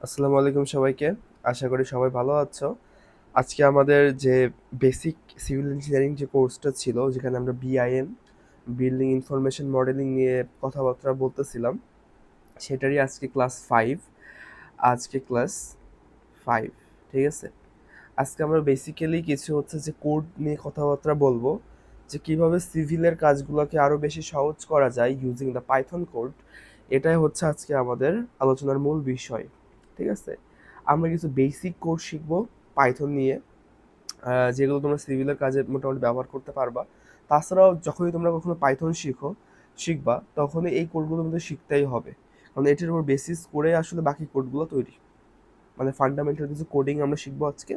আসসালামু আলাইকুম সবাইকে। আশা করি সবাই ভালো আছো। আজকে আমাদের যে বেসিক সিভিল ইঞ্জিনিয়ারিং যে কোর্সটা ছিল, যেখানে আমরা বিআইএম, বিল্ডিং ইনফরমেশন মডেলিং নিয়ে কথাবার্তা বলতেছিলাম, সেটারই আজকে ক্লাস 5। আজকে ক্লাস 5, ঠিক আছে? আজকে আমরা বেসিক্যালি কিছু হচ্ছে যে কোড নিয়ে কথাবার্তা বলবো, যে কিভাবে সিভিলের কাজগুলোকে আরো বেশি সহজ করা যায় ইউজিং দ্য পাইথন কোড। এটাই হচ্ছে আজকে আমাদের আলোচনার মূল বিষয়, ঠিক আছে? আমরা কিছু বেসিক কোড শিখবো পাইথন নিয়ে, যেগুলো তোমরা সিভিলের কাজে মোটামুটি ব্যবহার করতে পারবা। তাছাড়াও যখনই তোমরা কখনো পাইথন শিখবা, তখনই এই কোডগুলো কিন্তু শিখতেই হবে, কারণ এটির উপর বেসিস করে আসলে বাকি কোডগুলো তৈরি, মানে ফান্ডামেন্টাল কিছু কোডিং আমরা শিখবো আজকে।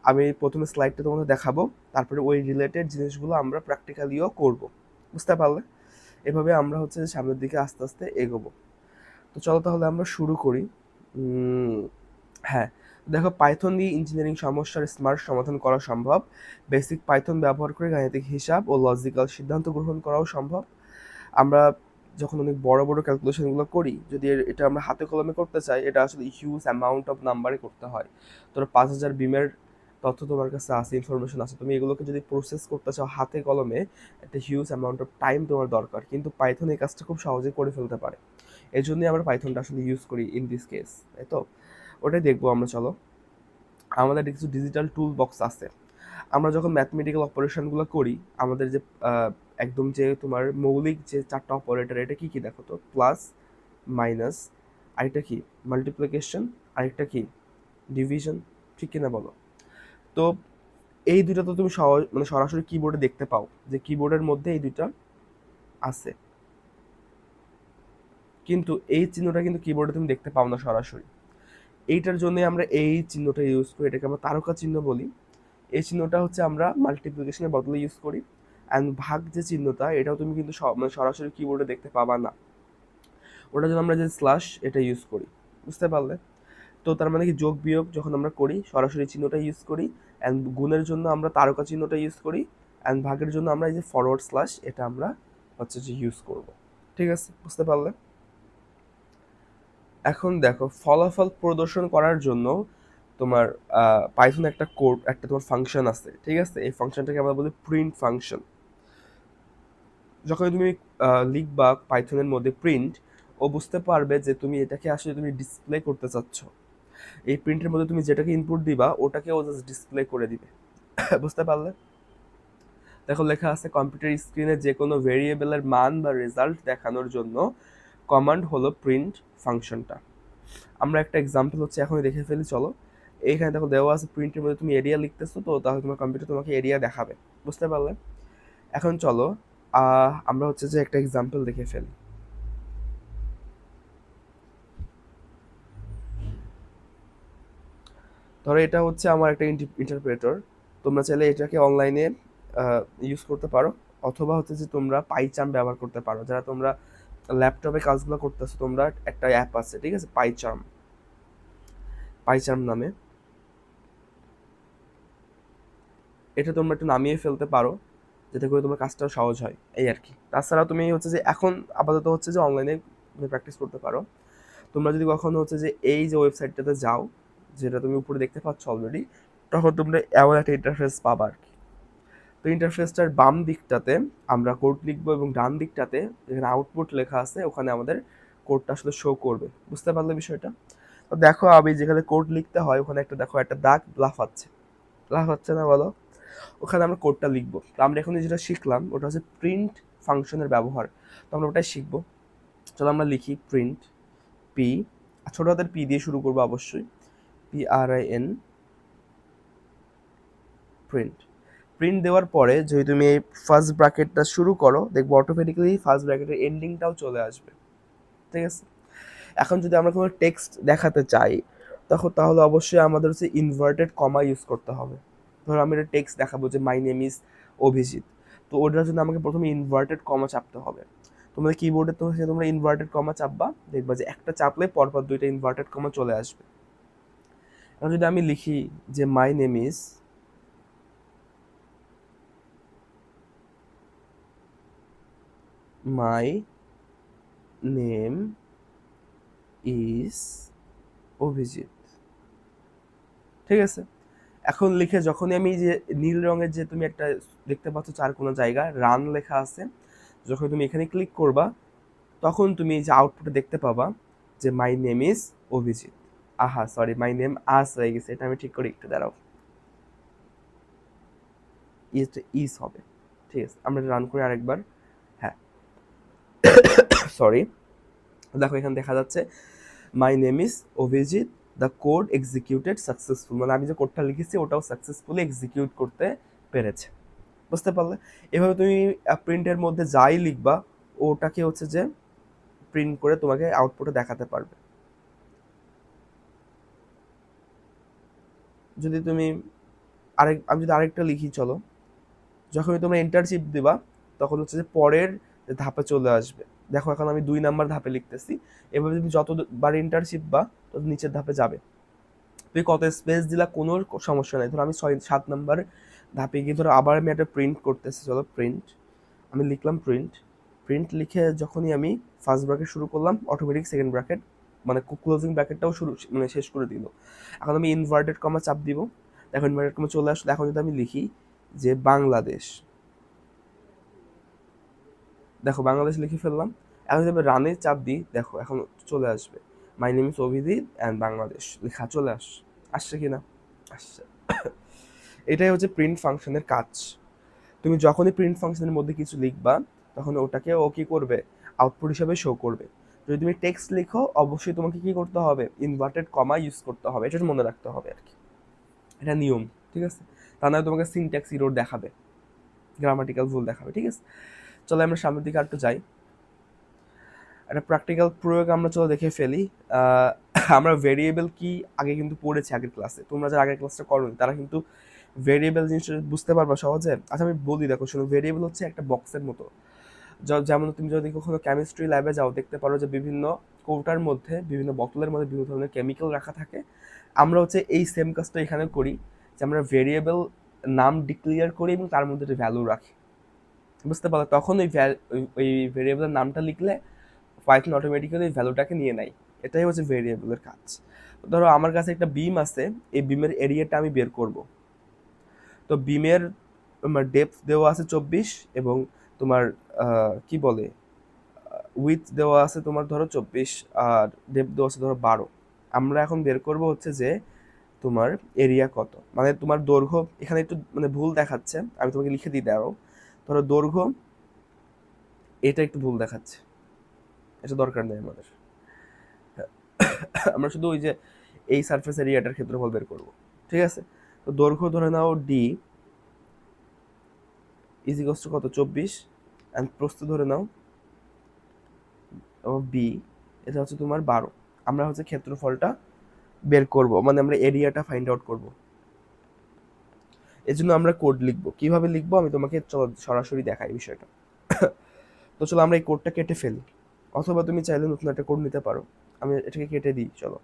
আমি প্রথমে স্লাইডটা তোমাদের দেখাবো, তারপরে ওই রিলেটেড জিনিসগুলো আমরা প্র্যাকটিক্যালিও করব। বুঝতে পারলে? এভাবে আমরা হচ্ছে যে সামনের দিকে আস্তে আস্তে এগোবো। তো চলো তাহলে আমরা শুরু করি। হ্যাঁ, দেখো, পাইথন দিয়ে ইঞ্জিনিয়ারিং সমস্যার স্মার্ট সমাধান করা সম্ভব। বেসিক পাইথন ব্যবহার করে গাণিতিক হিসাব ও লজিক্যাল সিদ্ধান্ত গ্রহণ করাও সম্ভব। আমরা যখন অনেক বড় বড় ক্যালকুলেশনগুলো করি, যদি এটা আমরা হাতে কলমে করতে চাই, এটা আসলে হিউজ অ্যামাউন্ট অফ নাম্বারে করতে হয়। ধরো 5,000 বিমের তথ্য তোমার কাছে আছে, ইনফরমেশন আছে, তুমি এগুলোকে যদি প্রসেস করতে চাও হাতে কলমে, একটা হিউজ অ্যামাউন্ট অফ টাইম তোমার দরকার, কিন্তু পাইথন এই কাজটা খুব সহজেই করে ফেলতে পারে। এই জন্যই আমরা পাইথনটা আসলে ইউজ করি ইন দিস কেস, তাই তো? ওটাই দেখবো আমরা, চলো। আমাদের কিছু ডিজিটাল টুল বক্স আছে। আমরা যখন ম্যাথমেটিক্যাল অপারেশনগুলো করি, আমাদের যে একদম যে তোমার মৌলিক যে 4টা অপারেটর, এটা কি কি দেখো তো? প্লাস, মাইনাস, আরেকটা কি মাল্টিপ্লিকেশন, আরেকটা কি ডিভিশন, ঠিক কিনা বলো? তো এই দুইটা তো তুমি সহজ মানে সরাসরি কিবোর্ডে দেখতে পাও, যে কিবোর্ডের মধ্যে এই দুইটা আছে, কিন্তু এই চিহ্নটা কিন্তু কিবোর্ডে তুমি দেখতে পাও না সরাসরি। এইটার জন্য আমরা এই চিহ্নটা ইউজ করি, এটাকে আমরা তারকা চিহ্ন বলি। এই চিহ্নটা হচ্ছে আমরা মাল্টিপ্লিকেশনের বদলে ইউজ করি। অ্যান্ড ভাগ যে চিহ্নটা, এটাও তুমি কিন্তু মানে সরাসরি কিবোর্ডে দেখতে পাবা না। ওটার জন্য আমরা যে স্ল্যাশ এটা ইউজ করি। বুঝতে পারলে? তো তার মানে কি, যোগ বিয়োগ যখন আমরা করি সরাসরি চিহ্নটা ইউজ করি, অ্যান্ড গুণের জন্য আমরা তারকা চিহ্নটা ইউজ করি, অ্যান্ড ভাগের জন্য আমরা এই যে ফরওয়ার্ড স্ল্যাশ এটা আমরা হচ্ছে যে ইউজ করব। ঠিক আছে, বুঝতে পারলে? এখন দেখো, ফলাফল প্রদর্শন করার জন্য তোমার পাইথন একটা কোড, একটা তোমার ফাংশন আছে, ঠিক আছে? এই ফাংশনটাকে আমরা বলি প্রিন্ট ফাংশন। যখন তুমি লিখবা পাইথনের মধ্যে প্রিন্ট, ও বুঝতে পারবে যে তুমি এটাকে আসলে তুমি ডিসপ্লে করতে চাচ্ছ। এই প্রিন্টের মধ্যে তুমি যেটাকে ইনপুট দিবা, ওটাকে ও জাস্ট ডিসপ্লে করে দিবে। বুঝতে পারলে? দেখো, লেখা আছে কম্পিউটার স্ক্রিনে যে কোনো ভেরিয়েবলের মান বা রেজাল্ট দেখানোর জন্য কমান্ড হলো প্রিন্ট ফাংশনটা। আমরা একটা এক্সাম্পল হচ্ছে এখনই দেখে ফেলি, চলো। এইখানে দেখো দেওয়া আছে প্রিন্টের মধ্যে তুমি এরিয়া লিখতেছো, তো তাহলে তোমার কম্পিউটার তোমাকে এরিয়া দেখাবে। বুঝতে পারলে? এখন চলো, আমরা হচ্ছে যে একটা এক্সাম্পল দেখে ফেলি। ধরো এটা হচ্ছে আমার একটা ইন্টারপ্রেটর। তোমরা চাইলে এটাকে অনলাইনে ইউজ করতে পারো, অথবা হচ্ছে যে তোমরা পাইচার্ম ব্যবহার করতে পারো। যারা তোমরা ল্যাপটপে কাজগুলো করতেছো, তোমরা একটা অ্যাপ আছে, ঠিক আছে, পাইচার্ম, পাইচার্ম নামে। এটা তোমরা একটু নামিয়ে ফেলতে পারো, যাতে করে তোমার কাজটাও সহজ হয়, এই আর কি। তাছাড়া তুমি হচ্ছে যে এখন আপাতত হচ্ছে যে অনলাইনে তুমি প্র্যাকটিস করতে পারো। তোমরা যদি কখনো হচ্ছে যে এই যে ওয়েবসাইটটাতে যাও, যেটা তুমি উপরে দেখতে পাচ্ছ অলরেডি, তখন তোমরা এমন একটা ইন্টারফেস পাবা আর কি। তো ইন্টারফেসটার বাম দিকটাতে আমরা কোড লিখবো, এবং ডান দিকটাতে যেখানে আউটপুট লেখা আছে, ওখানে আমাদের কোডটা আসলে শো করবে। বুঝতে পারলে বিষয়টা? তো দেখো, আমি যেখানে কোড লিখতে হয় ওখানে একটা দেখো একটা দাগ লাফাচ্ছে, লাফাচ্ছে না বলো? ওখানে আমরা কোডটা লিখবো। তো আমরা এখন যেটা শিখলাম ওটা হচ্ছে প্রিন্ট ফাংশনের ব্যবহার। তো আমরা ওটাই শিখবো। চলো আমরা লিখি প্রিন্ট পি, ছোট হাতের পি দিয়ে শুরু করবো অবশ্যই, PRIN, প্রিন্ট। প্রিন্ট দেওয়ার পরে যদি তুমি এই ফার্স্ট ব্র্যাকেটটা শুরু করো, দেখবো অটোমেটিক্যালি ফার্স্ট ব্র্যাকেটের এন্ডিংটাও চলে আসবে। ঠিক আছে? এখন যদি আমরা কোনো টেক্সট দেখাতে চাই, তখন তাহলে অবশ্যই আমাদের হচ্ছে ইনভার্টেড কমা ইউজ করতে হবে। ধরো আমি একটা টেক্সট দেখাবো যে মাই নেম ইজ অভিজিৎ, তো ওটার জন্য আমাকে প্রথমে ইনভার্টেড কমা চাপতে হবে। তোমাদের কিবোর্ডে তো হচ্ছে তোমরা ইনভার্টেড কমা চাপবা, দেখবা যে একটা চাপলে পরপর দুইটা ইনভার্টেড কমা চলে আসবে। এখন যদি আমি লিখি যে মাই নেম ইজ অভিজিৎ। ঠিক আছে, এখন লিখে যখনই আমি যে নীল রঙের যে তুমি একটা দেখতে পাচ্ছ চার কোনো জায়গায় রান লেখা আছে, যখন তুমি এখানে ক্লিক করবা তখন তুমি যে আউটপুটে দেখতে পাবা যে মাই নেম ইজ অভিজিৎ। আহা সরি, মাই নেম আস হয়ে গেছে, এটা আমি ঠিক করে একটু দাঁড়াও, ইজ হবে। ঠিক আছে, আমরা রান করে আরেকবার। হ্যাঁ সরি, দেখো এখানে দেখা যাচ্ছে my name is Abhijit, the code executed successful, মানে আমি যে কোডটা লিখেছি ওটাও সাকসেসফুলি এক্সিকিউট করতে পেরেছে। বুঝতে পারলে? এভাবে তুমি প্রিন্টের মধ্যে যাই লিখবা ওটাকে হচ্ছে যে প্রিন্ট করে তোমাকে আউটপুটে দেখাতে পারবে। যদি তুমি আমি যদি আরেকটা লিখি, চলো, যখনই তোমরা ইন্টার্নশিপ দিবা তখন হচ্ছে যে পরের ধাপে চলে আসবে। দেখো এখন আমি 2 নাম্বার ধাপে লিখতেছি, এভাবে তুমি যতবার ইন্টার্নশিপ বা তত নিচের ধাপে যাবে। তুমি কত স্পেস দিলা কোনো সমস্যা নাই। ধরো আমি 7 নাম্বার ধাপে গিয়ে ধরো আবার আমি একটা প্রিন্ট করতেছি, চলো প্রিন্ট, আমি লিখলাম প্রিন্ট। প্রিন্ট লিখে যখনই আমি ফার্স্ট ব্র্যাকেট শুরু করলাম অটোমেটিক সেকেন্ড ব্র্যাকেট মানে ক্লোজিং ব্র্যাকেটটাও শুরু মানে শেষ করে দিল। এখন আমি ইনভার্টেড কমা চাপ দিব, দেখো ইনভার্টেড কমা চলে আসলো। এখন যদি আমি লিখি যে বাংলাদেশ, দেখো বাংলাদেশ লিখে ফেললাম। এখন যদি আমি রানে চাপ দিই দেখো এখন চলে আসবে my name is Abhijit and Bangladesh লেখা চলে আসছে কি না? আসছে। এটাই হচ্ছে প্রিন্ট ফাংশনের কাজ। তুমি যখনই প্রিন্ট ফাংশনের মধ্যে কিছু লিখবা তখন ওটাকে ও কি করবে, আউটপুট হিসাবে শো করবে। যদি তুমি টেক্সট লিখো অবশ্যই তোমাকে কি করতে হবে, ইনভার্টেড কমা ইউজ করতে হবে, এটা মনে রাখতে হবে আর কি, এটা নিয়ম। ঠিক আছে, তা নয় তোমাকে সিনট্যাক্স ইরর দেখাবে, গ্রামাটিক্যাল ভুল দেখাবে। ঠিক আছে, চলো আমরা সামনের দিকে একটু যাই। একটা প্র্যাকটিক্যাল প্রয়োগ আমরা চলো দেখে ফেলি। আমরা ভেরিয়েবল কি আগে কিন্তু পড়েছি আগের ক্লাসে, তোমরা যারা আগের ক্লাসটা করোনি তারা কিন্তু ভেরিয়েবল জিনিসটা বুঝতে পারবা সহজে। আচ্ছা আমি বলি, দেখো শোনো, ভেরিয়েবল হচ্ছে একটা বক্সের মতো। যেমন তুমি যদি কখনো কেমিস্ট্রি ল্যাবে যাও দেখতে পারো যে বিভিন্ন কৌটার মধ্যে বিভিন্ন বোতলের মধ্যে বিভিন্ন ধরনের কেমিক্যাল রাখা থাকে। আমরা হচ্ছে এই সেম কাজটা এখানে করি, যে আমরা ভেরিয়েবল নাম ডিক্লিয়ার করি এবং তার মধ্যে একটা ভ্যালু রাখি। বুঝতে পারো? তখন ওই ভেরিয়েবলের নামটা লিখলে পাইথন অটোমেটিক্যালি ওই ভ্যালুটাকে নিয়ে নেয়। এটাই হচ্ছে ভেরিয়েবলের কাজ। ধরো আমার কাছে একটা বিম আছে, এই বিমের এরিয়াটা আমি বের করব। তো বিমের তোমার ডেপথ দেওয়া আছে 24 এবং তোমার কি বলে উইথ দেওয়া আছে তোমার ধরো 24 আর ডেপথ দেওয়া আছে ধরো 12। আমরা এখন বের করব হচ্ছে যে তোমার এরিয়া কত, মানে তোমার দৈর্ঘ্য এখানে একটু মানে ভুল দেখাচ্ছে, আমি তোমাকে লিখে দিই দাও। ধরো দৈর্ঘ্য এটা একটু ভুল দেখাচ্ছে, এটা দরকার নেই আমাদের। আমরা শুধু ওই যে এই সারফেস এরিয়াটার ক্ষেত্রফল বের করব। ঠিক আছে, তো দৈর্ঘ্য ধরে নাও ডি ইজ ইকুয়ালস টু কত 24 অ্যান্ড প্রস্থ ধরে নাও বি, এটা হচ্ছে তোমার 12। আমরা হচ্ছে ক্ষেত্রফলটা বের করব, মানে আমরা এরিয়াটা ফাইন্ড আউট করব। এর জন্য আমরা কোড লিখবো, কিভাবে লিখবো আমি তোমাকে চলো সরাসরি দেখাই বিষয়টা। তো চলো আমরা এই কোডটা কেটে ফেলি, অথবা তুমি চাইলে নতুন একটা কোড নিতে পারো। আমি এটাকে কেটে দিই, চলো।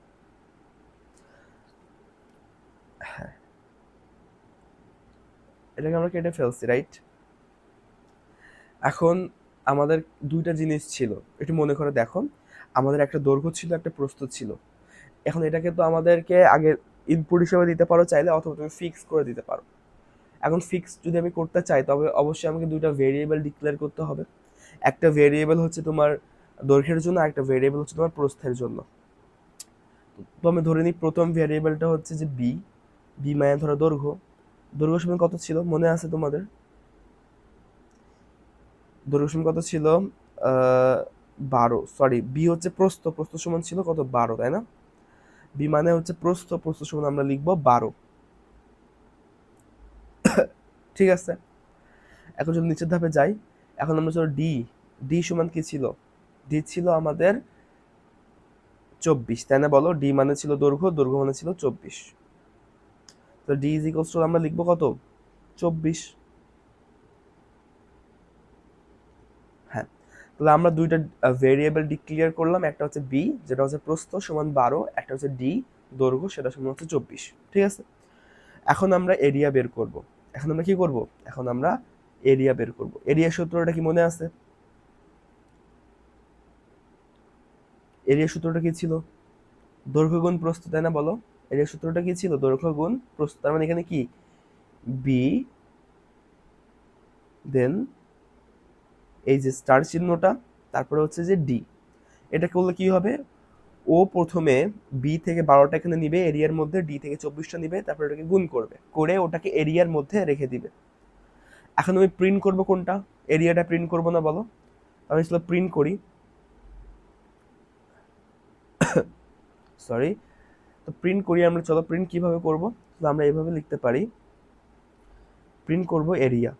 হ্যাঁ, এটাকে আমরা কেটে ফেলছি, রাইট? এখন আমাদের দুইটা জিনিস ছিল, একটু মনে করে দেখো। আমাদের একটা দৈর্ঘ্য ছিল, একটা প্রস্থ ছিল। এখন এটাকে তো আমাদেরকে আগে ইনপুট হিসেবে দিতে পারো চাইলে, অথবা তুমি ফিক্স করে দিতে পারো। এখন ফিক্স যদি আমি করতে চাই তবে অবশ্যই আমাকে দুইটা ভেরিয়েবল ডিক্লেয়ার করতে হবে। একটা ভেরিয়েবল হচ্ছে তোমার দৈর্ঘ্যের জন্য, একটা ভেরিয়েবল হচ্ছে তোমার প্রস্থের জন্য। তো আমি ধরে নিই প্রথম ভেরিয়েবলটা হচ্ছে যে বি, বি মানে ধরো দৈর্ঘ্য। দৈর্ঘ্য সমান কত ছিল মনে আছে তোমাদের? দৈর্ঘ্য সমান কত ছিল? 12, সরি বি হচ্ছে প্রস্থ, প্রস্থ সমান ছিল কত 12, তাই না? বি মানে হচ্ছে প্রস্থ, প্রস্থ সমান আমরা লিখবো 12। ঠিক আছে, এখন যদি নিচের ধাপে যাই, এখন আমরা চলো ডি, ডি সমান কি ছিল? ডি ছিল আমাদের 24, তাই না? বলো, ডি মানে ছিল দৈর্ঘ্য, দৈর্ঘ্য মানে ছিল 24। তো ডি ইজ ইকুয়ালস টু আমরা লিখবো কত 24। হ্যাঁ, তাহলে আমরা দুইটা ভেরিয়েবল ডিক্লিয়ার করলাম, একটা হচ্ছে বি যেটা হচ্ছে প্রস্থ সমান 12, একটা হচ্ছে ডি দৈর্ঘ্য সেটা সমান হচ্ছে 24। ঠিক আছে, এখন আমরা এরিয়া বের করব। এখন আমরা কি করব? এখন আমরা এরিয়া বের করব। এরিয়া সূত্রটা কি মনে আছে? এরিয়া সূত্রটা কি ছিল? দৈর্ঘ্য গুণ প্রস্থ, তাই না? বলো, এর সূত্রটা কি ছিল? দৈর্ঘ্য গুণ প্রস্থ। তার মানে এখানে কি বি, দেন এই যে স্টার চিহ্নটা, তারপরে হচ্ছে যে ডি। এটা করলে কি হবে, ও প্রথমে বি থেকে 12টা এখানে নিবে এরিয়ার মধ্যে, ডি থেকে 24টা নিবে, তারপরে ওটাকে গুণ করবে, করে ওটাকে এরিয়ার মধ্যে রেখে দিবে। এখন আমি প্রিন্ট করব কোনটা? এরিয়াটা প্রিন্ট করব না বলো? আমি চলো প্রিন্ট করি, সরি। তো প্রিন্ট করি আমরা, চলো প্রিন্ট কিভাবে করব? তো আমরা এইভাবে লিখতে পারি, প্রিন্ট করব এরিয়া।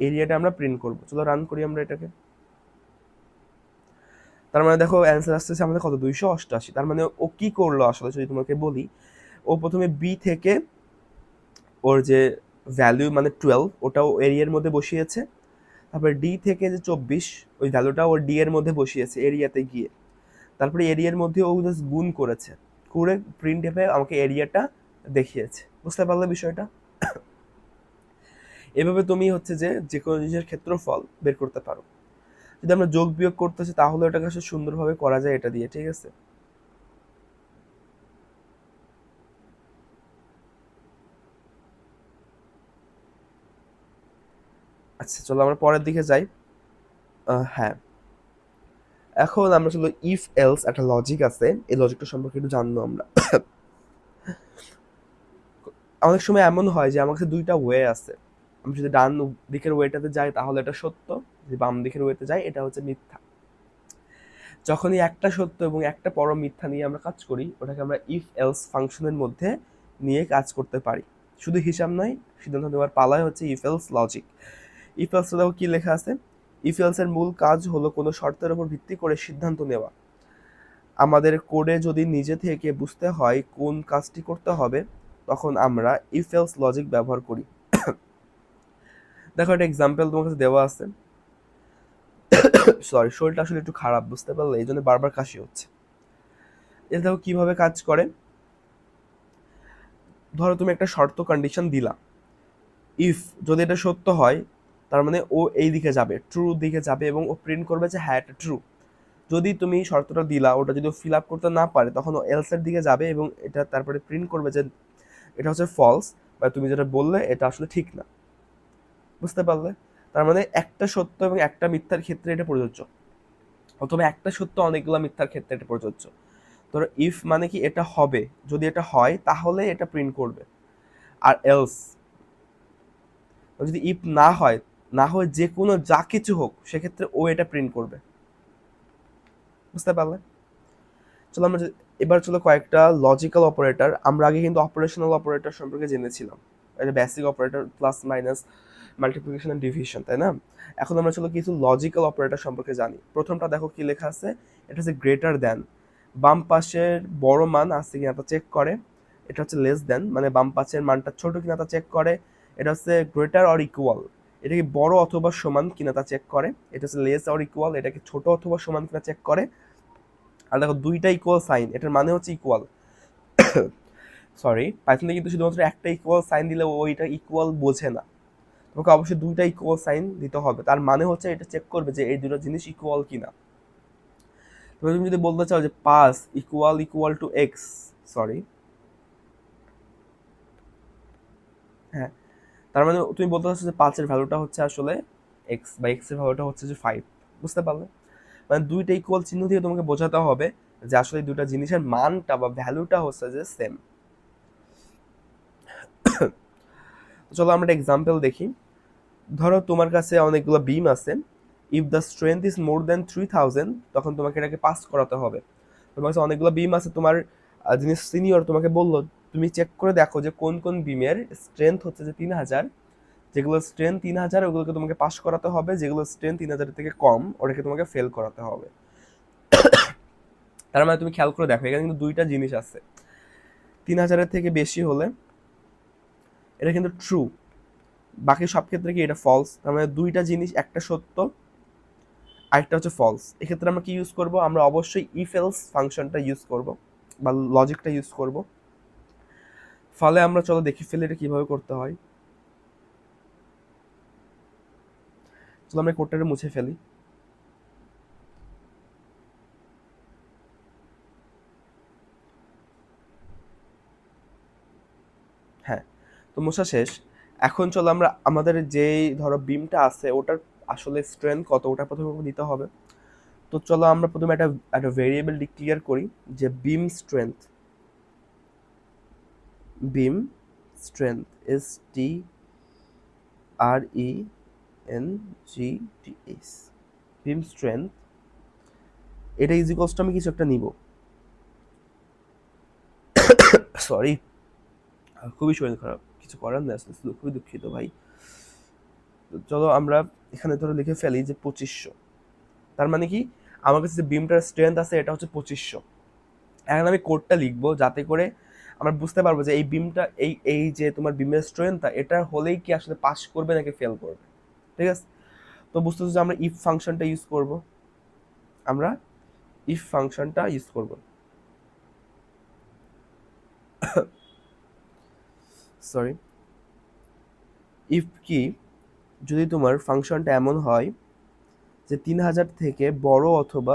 এরিয়াটা আমরা প্রিন্ট করব। চলো রান করি আমরা এটাকে। তার মানে দেখো অ্যান্সার আসতেছে আমাদের কত, 288। তার মানে ও কি করলো আসলে যদি তোমাকে বলি, ও প্রথমে বি থেকে ওর যে ভ্যালু মানে 12 ওটাও এরিয়ার মধ্যে বসিয়েছে, তারপরে ডি থেকে যে 24 ওই ভ্যালুটা ওর ডি এর মধ্যে বসিয়েছে এরিয়াতে গিয়ে, তারপরে এরিয়ার মধ্যে ও জাস্ট গুণ করেছে, করে প্রিন্ট এফে আমাকে এরিয়াটা দেখিয়েছে। বুঝতে পারলে বিষয়টা? এভাবে তুমি হচ্ছে যে যে কোনো জিনিসের ক্ষেত্রফল বের করতে পারো। যদি আমরা যোগ বিয়োগ করতেছি তাহলে ওটাকে আসলে সুন্দরভাবে করা যায় এটা দিয়ে, ঠিক আছে? আচ্ছা চলো আমরা পরের দিকে যাই। হ্যাঁ, এখন আমরা চলো ইফ এলস একটা লজিক আছে, এই লজিকটা সম্পর্কে একটু জানবো আমরা। অনেক সময় এমন হয় যে আমার কাছে দুইটা ওয়ে আছে, আমি যদি ডান দিকের ওয়েটাতে যাই তাহলে এটা সত্য, যদি বাম দিকের ওয়েতে যাই এটা হচ্ছে মিথ্যা। যখনই একটা সত্য এবং একটা পরম মিথ্যা নিয়ে আমরা কাজ করি, ওটাকে আমরা ইফ এলস ফাংশনের মধ্যে নিয়ে কাজ করতে পারি। শুধু হিসাব নয়, সিদ্ধান্ত নেওয়ার পালায় হচ্ছে if else logic. If else দেখো কি লেখা আছে, ইফ এলস এর মূল কাজ হলো কোনো শর্তের উপর ভিত্তি করে সিদ্ধান্ত নেওয়া। আমাদের কোডে যদি নিজে থেকে বুঝতে হয় কোন কাজটি করতে হবে, তখন আমরা ইফ এলস লজিক ব্যবহার করি। দেখো একটা এক্সাম্পল তোমার কাছে দেওয়া আছে। সরি, শরীরটা আসলে একটু খারাপ, বুঝতে পারলে, এই জন্য বারবার কাশি হচ্ছে। এটা দেখো কিভাবে কাজ করে। ধরো তুমি একটা শর্ত কন্ডিশন দিলা, ইফ যদি এটা সত্য হয় তার মানে ও এই দিকে যাবে, ট্রু দিকে যাবে, এবং ও প্রিন্ট করবে যে হ্যাঁ এটা ট্রু। যদি তুমি শর্তটা দিলা, ওটা যদি ফিল আপ করতে না পারে তখন ও এলস এর দিকে যাবে এবং এটা তারপরে প্রিন্ট করবে যে এটা হচ্ছে ফলস, বা তুমি যেটা বললে এটা আসলে ঠিক না। বুঝতে পারলে? তার মানে একটা সত্য এবং একটা মিথ্যার ক্ষেত্রে এটা প্রযোজ্য, অথবা একটা সত্য অনেকগুলো মিথ্যার ক্ষেত্রে এটা প্রযোজ্য। ধরো ইফ মানে কি এটা হবে, যদি এটা হয় তাহলে এটা প্রিন্ট করবে। আর এলস যদি ইফ না হয়, না হয় যে কোনো যা কিছু হোক সেক্ষেত্রে ও এটা প্রিন্ট করবে। বুঝতে পারলে? চলো আমরা এবার চলো কয়েকটা লজিক্যাল অপারেটর, আমরা আগে কিন্তু অপারেশনাল অপারেটর সম্পর্কে জেনেছিলাম, এটা basic operator, plus minus, multiplication and division, তাই না? এখন আমরা চলো কিছু লজিক্যাল অপারেটর সম্পর্কে জানি। প্রথমটা দেখো কি লেখা আছে, এটা হচ্ছে গ্রেটার দ্যান, বাম পাশের বড় মান আছে কিনা তা চেক করে। এটা হচ্ছে লেস দ্যান, মানে বাম পাশের মানটা ছোট কিনা তা চেক করে। এটা হচ্ছে গ্রেটার অর ইকুয়াল, এটা কি বড় অথবা সমান কিনা তা চেক করে। এটা হচ্ছে লেস অর ইকুয়াল, এটা কি ছোট অথবা সমান কিনা চেক করে। আর দেখো দুইটা ইকুয়াল সাইন, এটার মানে হচ্ছে ইকুয়াল। সরি, পাইথনে কিন্তু শুধুমাত্র একটা ইকুয়াল সাইন দিলে ওইটা ইকুয়াল বোঝে না, তোমাকে অবশ্যই দুইটা ইকুয়াল সাইন দিতে হবে। তার মানে হচ্ছে এটা চেক করবে যে এই দুটো জিনিস ইকুয়াল কিনা। তুমি যদি বলতে চাও যে 5 equal equal to x, sorry, হ্যাঁ, তার মানে তুমি বলতে চাচ্ছ যে 5 এর ভ্যালুটা হচ্ছে আসলে এক্স, বা এক্স এর ভ্যালুটা হচ্ছে যে 5। বুঝতে পারলে? মানে দুইটা ইকুয়াল চিহ্ন দিয়ে তোমাকে বোঝাতে হবে যে আসলে দুটা জিনিসের মানটা বা ভ্যালুটা হচ্ছে যে সেম। চলো আমরা একটা এক্সাম্পল দেখি। ধরো তোমার কাছে অনেকগুলো বিম আছে, if the strength is more than 3000, তখন তোমাকে এটাকে পাস করাতে হবে। তোমার কাছে অনেকগুলো বিম আছে, তোমার যিনি সিনিয়র তোমাকে বললো তুমি চেক করে দেখো যে কোন কোন বিমের স্ট্রেংথ হচ্ছে যে 3000, যেগুলো স্ট্রেংথ 3000 ওগুলোকে তোমাকে পাস করাতে হবে, যেগুলো স্ট্রেংথ 3000 থেকে কম ওটাকে তোমাকে ফেল করাতে হবে। তার মানে তুমি খেয়াল করে দেখো এখানে কিন্তু দুইটা জিনিস আছে, 3000-এর থেকে বেশি হলে এটা কিন্তু ট্রু, বাকি সব ক্ষেত্রে কি এটা ফলস। তার মানে দুইটা জিনিস, একটা সত্য আরেকটা হচ্ছে ফলস। এক্ষেত্রে আমরা কি ইউজ করব, আমরা অবশ্যই ইফ এলস ফাংশনটা ইউজ করব বা লজিকটা ইউজ করব। ফলে আমরা চলো দেখি ফেলে এটা কিভাবে করতে হয়। চলো আমরা কোডটাকে মুছে ফেলি। তো মোছা শেষ। এখন চলো আমরা আমাদের যেই ধরো বিমটা আছে ওটার আসলে স্ট্রেংথ কত ওটা প্রথমে নিতে হবে। তো চলো আমরা প্রথমে একটা একটা ভেরিয়েবল ডিক্লেয়ার করি যে বিম স্ট্রেংথ STRENGTH বিম স্ট্রেংথ এটা ইজ ইকুয়ালস টু আমি কিছু একটা নিব, সরি খুবই শরীর খারাপ, কিছু করার নেই, আসলে খুবই দুঃখিত ভাই। তো চলো আমরা এখানে ধরো লিখে ফেলি যে 2500, তার মানে কি আমার কাছে যে বিমটার স্ট্রেংথ আছে এটা হচ্ছে 2500। এখন আমি কোডটা লিখবো যাতে করে আমরা বুঝতে পারবো যে এই বিমটা এই এই যে তোমার বিমের স্ট্রেংথটা এটা হলেই কি আসলে পাস করবে নাকি ফেল করবে, ঠিক আছে? তো বুঝতেছো যে আমরা ইফ ফাংশনটা ইউজ করব, আমরা ইফ ফাংশনটা ইউজ করব, সরি ইফ কি যদি তোমার ফাংশনটা এমন হয় যে 3000 থেকে বড় অথবা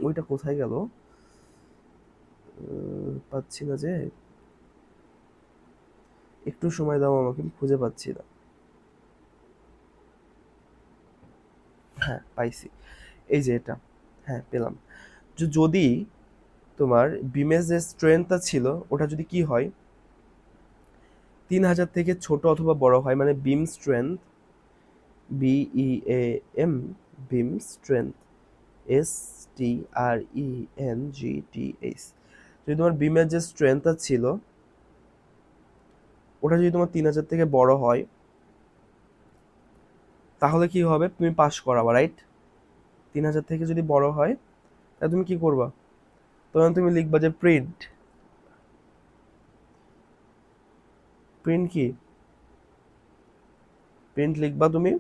ওইটা কোথায় গেল পাচ্ছি না যে, একটু সময় দাও আমাকে, আমি খুঁজে পাচ্ছি না। হ্যাঁ পাইছি, এই যে এটা, হ্যাঁ পেলাম। যদি তোমার বিমের যে স্ট্রেংথটা ছিল ওটা যদি কি হয় 3000 থেকে ছোট অথবা বড় হয়, মানে বিম স্ট্রেংথ BEAM বিম স্ট্রেংথ STRENGTH যদি তোমার বিমের যে স্ট্রেংথটা ছিল ওটা যদি তোমার 3000 থেকে বড় হয় তাহলে কি হবে, তুমি পাস করাবা, রাইট? 3000 থেকে যদি বড় হয় তাহলে তুমি কি করবা, তখন তুমি লিখবা যে প্রিন্ট প্রিন্ট কি প্রিন্ট লিখবা তুমি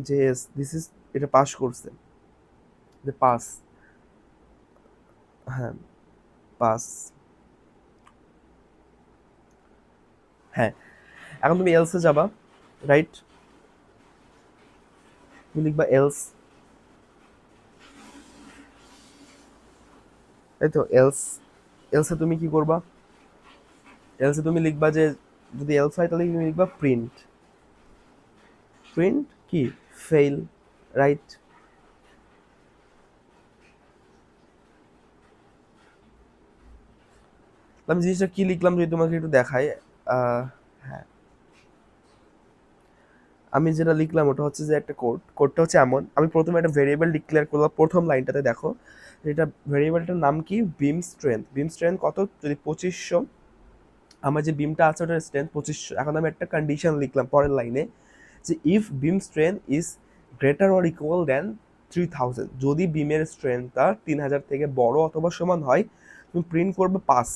যে দিস ইজ, এটা পাস করছে, যে পাস, হ্যাঁ পাস, হ্যাঁ। এখন তুমি এলসে যাবা, রাইট? তুমি লিখবা এলস, তাই তো এলস। এলসে তুমি কি করবা, এলসে তুমি লিখবা যে যদি এলস হয় তাহলে তুমি লিখবা প্রিন্ট প্রিন্ট কি ফেইল, রাইট? আমি জিনিসটা কি লিখলাম যদি তোমাকে একটু দেখাই, হ্যাঁ আমি যেটা লিখলাম ওটা হচ্ছে যে একটা কোডটা হচ্ছে এমন, আমি প্রথমে একটা ভেরিয়েবল ডিক্লেয়ার করলাম প্রথম লাইনটাতে, দেখো এটা ভেরিয়েবলটার নাম কি, বিম স্ট্রেংথ কত, যদি 2500, আমার যে বিমটা আছে ওটার স্ট্রেংথ 2500। এখন আমি একটা কন্ডিশন লিখলাম পরের লাইনে যে if beam strength is greater or equal than 3000, যদি বিমের স্ট্রেংথটা 3000 থেকে বড় অথবা সমান হয় তুমি প্রিন্ট করবে পাস,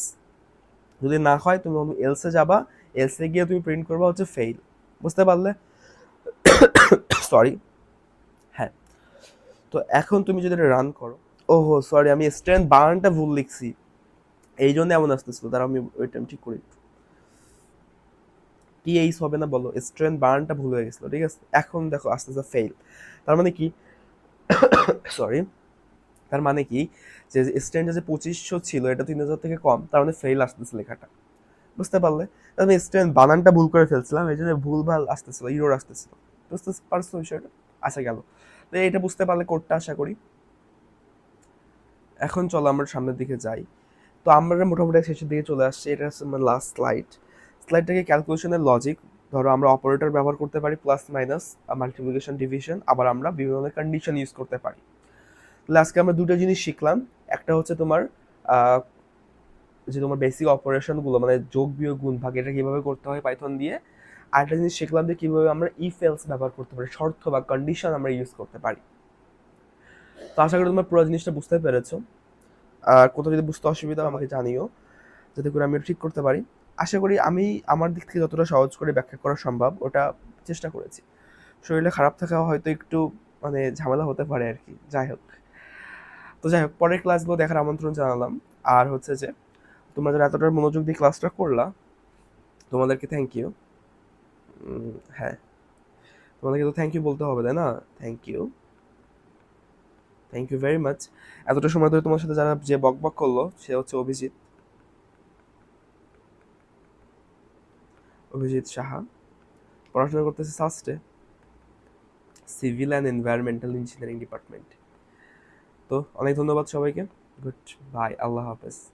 যদি না হয় তুমি এলসে যাবা, এলসে গিয়ে তুমি প্রিন্ট করবা হচ্ছে ফেইল। বুঝতে পারলে? সরি, হ্যাঁ। তো এখন তুমি যদি এটা রান করো, ওহো সরি আমি স্ট্রেংথ বানানটা ভুল লিখছি, এই জন্য এমন আসতেছিল, তারা আমি ওইটা আমি ঠিক করি, টিএইচ হবে না বলো, স্ট্রেংথ বানানটা ভুল হয়ে গেছিল, ঠিক আছে? এখন দেখো আস্তে আস্তে ফেইল, তার মানে কি, সরি, তার মানে কি যে স্ট্রেংথ যে 2500 ছিল এটা 3000 থেকে কম, তার মানে ফেইল আসতেছে লেখাটা। বুঝতে পারলে? আমি স্ট্রেংথ বানানটা ভুল করে ফেলছিলাম, এই জন্য ভুলভাল আসতেছিল, ইরোর আসতেছিল। বুঝতে পারছো বিষয়টা? আচ্ছা গেল, তো এটা বুঝতে পারলে কোডটা আশা করি। এখন চলো আমরা সামনের দিকে যাই। তো আমরা মোটামুটি শেষের দিকে চলে আসছি, এটা হচ্ছে আমার লাস্ট স্লাইডটাকে ক্যালকুলেশনের লজিক, ধরো আমরা অপারেটর ব্যবহার করতে পারি, প্লাস মাইনাস, মাল্টিপ্লিকেশন ডিভিশন, আবার আমরা বিভিন্ন ধরনের কন্ডিশন ইউজ করতে পারি। তাহলে আজকে আমরা দুটো জিনিস শিখলাম, একটা হচ্ছে তোমার যে তোমার বেসিক অপারেশনগুলো মানে যোগ বিয়োগ গুণ ভাগ এটা কিভাবে করতে হয় পাইথন দিয়ে, আরেকটা জিনিস শিখলাম যে কিভাবে আমরা ইফ এলস ব্যবহার করতে পারি, শর্ত বা কন্ডিশন আমরা ইউজ করতে পারি। তো আশা করি তোমরা পুরো জিনিসটা বুঝতে পেরেছো, আর কোথাও যদি বুঝতে অসুবিধা আমাকে জানিও যাতে করে আমি এটা ঠিক করতে পারি। আশা করি আমি আমার দিক থেকে যতটা সহজ করে ব্যাখ্যা করা সম্ভব ওটা চেষ্টা করেছি। শরীরে খারাপ থাকা হয়তো একটু মানে ঝামেলা হতে পারে আর কি, যাই হোক। তো যাই হোক, পরের ক্লাসগুলো দেখার আমন্ত্রণ জানালাম। আর হচ্ছে যে তোমরা যারা এতটা মনোযোগ দিয়ে ক্লাসটা করলা তোমাদেরকে থ্যাংক ইউ। হ্যাঁ তোমাদেরকে তো থ্যাংক ইউ বলতে হবে তাই না, থ্যাংক ইউ ভেরি মাচ। এতটা সময় ধরে তোমার সাথে যারা যে বক বক করলো সে হচ্ছে অভিজিৎ। অভিজিৎ সাহা, পড়াশোনা করতেছে সাস্টে, civil and environmental engineering department. তো অনেক ধন্যবাদ সবাইকে, গুড বাই, আল্লাহ হাফেজ।